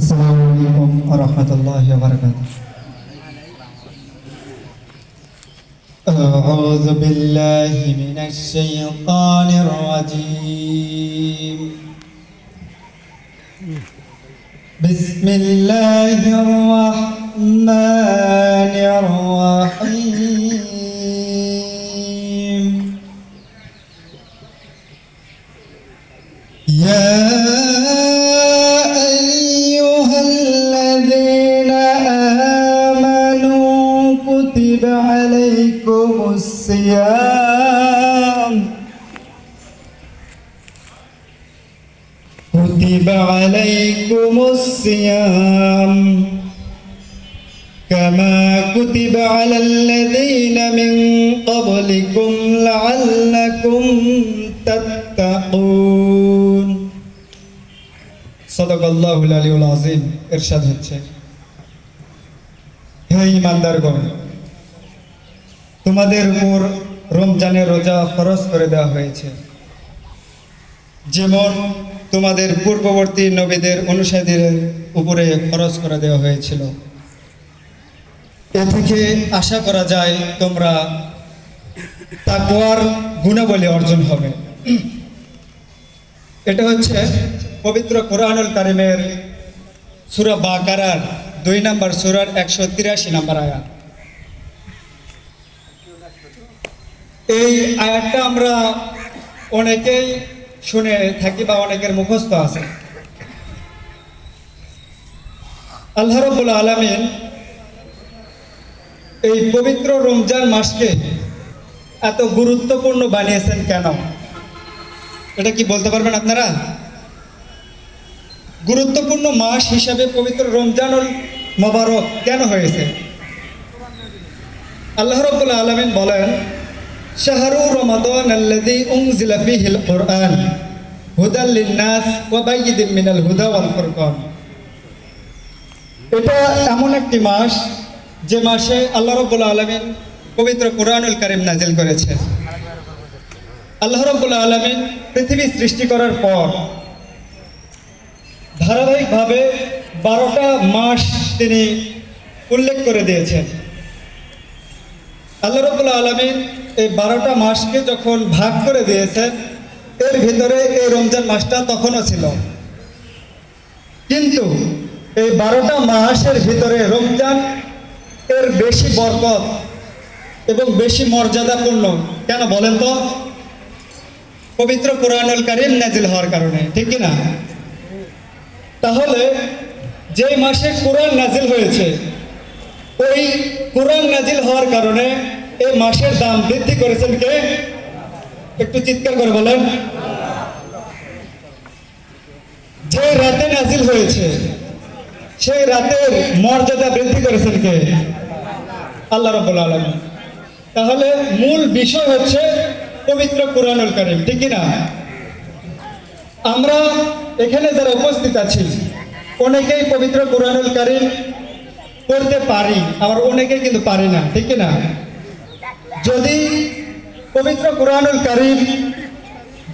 আসসালামু আলাইকুম ওয়া রাহমাতুল্লাহি ওয়া বারাকাতুহু। আউযু বিল্লাহি মিনাশ শাইতানির রাজীম। বিসমিল্লাহির রাহমানির রাহিম। ইয়া كتب عليكم الصيام كما كتب على الذين من قبلكم لعلكم تتقون صدق الله العلي العظيم। ইরশাদ হচ্ছে, হে ঈমানদারগণ, তোমাদের উপর রমজানের রোজা ফরজ করে দেওয়া হয়েছে, যেমন তোমাদের পূর্ববর্তী নবীদের অনুসারীদের উপরে ফরজ করে দেওয়া হয়েছিল। এ থেকে আশা করা যায় তোমরা তাকওয়ার গুণাবলী অর্জন হবে। এটা হচ্ছে পবিত্র কোরআনুল কারীমের সূরা বাকারার 2 নম্বর সূরার 183 নম্বর আয়াত। এই আয়াতটা আমরা অনেকেই শুনে থাকি বা অনেকের মুখস্থ আছে। আল্লাহ রাব্বুল আলামিন এই পবিত্র রমজান মাসকে এত গুরুত্বপূর্ণ বানিয়েছেন কেন? এটা কি বলতে পারবেন আপনারা? গুরুত্বপূর্ণ মাস হিসাবে পবিত্র রমজানুল মোবারক কেন হয়েছে? আল্লাহ রাব্বুল আলামিন বলেন, শাহরু রমাদান আল্লাযী উনজিলা ফীহিল কুরআন হুদাল লিন-নাস ওয়া বায়্যিনাম মিনাল হুদা ওয়াল ফুরকান। এটা এমন একটি মাস যে মাসে আল্লাহ রাব্বুল আলামিন পবিত্র কোরআনুল কারীম নাযিল করেছেন। আল্লাহ রাব্বুল আলামিন পৃথিবী সৃষ্টি করার পর ধারাবাহিকভাবে 12টা মাস তিনি উল্লেখ করে দিয়েছেন। আল্লাহ রাব্বুল আলামিন এই 12টা মাসকে যখন ভাগ করে দিয়েছেন, এর ভিতরে এই রমজান মাসটা তখনও ছিল, কিন্তু এই 12টা মাসের ভিতরে রমজান এর বেশি বরকত এবং বেশি মর্যাদাপূর্ণ কেন বলেন তো? পবিত্র কোরআনুল কারীম নাযিল হওয়ার কারণে, ঠিক কি না? তাহলে যে মাসে কোরআন নাযিল হয়েছে, ওই কোরআন নাযিল হওয়ার কারণে এই মাসের দাম বৃদ্ধি করেছেন কে? একটু চিৎকার করে বলেন। যে রাতে নাযিল হয়েছে সেই রাতের মর্যাদা বৃদ্ধি করেছেন কে? আল্লাহ রাব্বুল আলামিন। তাহলে মূল বিষয় হচ্ছে পবিত্র কোরআনুল কারীম, ঠিক কি না? আমরা এখানে যারা উপস্থিত আছি অনেকেই পবিত্র কোরআনুল কারীম পড়তে পারি, আবার অনেকেই কিন্তু পারি না, ঠিক কি না? যদি পবিত্র কোরআনুল কারীম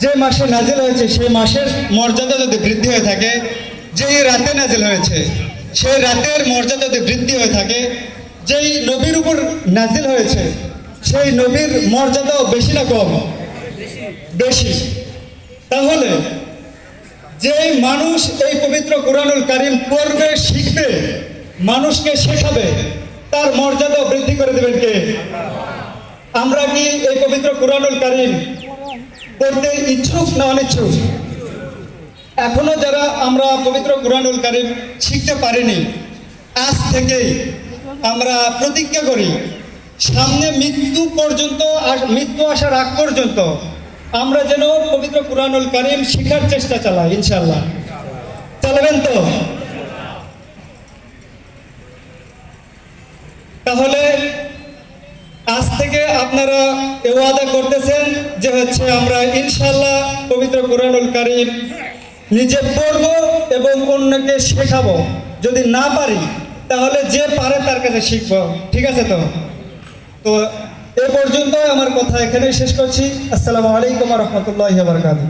যে মাসে নাযিল হয়েছে সেই মাসের মর্যাদা যদি বৃদ্ধি হয়ে থাকে, যেই রাতে নাযিল হয়েছে সেই রাতের মর্যাদা যদি বৃদ্ধি হয়ে থাকে, যেই নবীর উপর নাযিল হয়েছে সেই নবীর মর্যাদাও বেশি না কম? বেশি। তাহলে যেই মানুষ এই পবিত্র কোরআনুল কারীম পড়বে, শিখবে, মানুষকে শেখাবে, তার মর্যাদাও বৃদ্ধি করে দেবেন কে? আমরা কি এই পবিত্র কোরআনুল কারীম পড়তে ইচ্ছুক না অনিচ্ছুক? এখনো যারা আমরা পবিত্র কোরআনুল কারীম শিখতে পারিনি, আজ থেকেই আমরা প্রতিজ্ঞা করি সামনে মৃত্যু আসার আগ পর্যন্ত আমরা যেন পবিত্র কোরআনুল কারীম শেখার চেষ্টা চালাই। ইনশাআল্লাহ চালাবেন তো? তাহলে আজ থেকে আপনারা এ ওয়াদা করতেছেন যে হচ্ছে আমরা ইনশাআল্লাহ পবিত্র কোরআনুল কারীম নিজে পড়ব এবং অন্যকে শেখাবো। যদি না পারি তাহলে যে পারে তার কাছে শিখবো, ঠিক আছে তো? তো এ পর্যন্ত আমার কথা এখানেই শেষ করছি। আসসালামু আলাইকুম ওয়া রাহমাতুল্লাহি ওয়া বারাকাতুহু।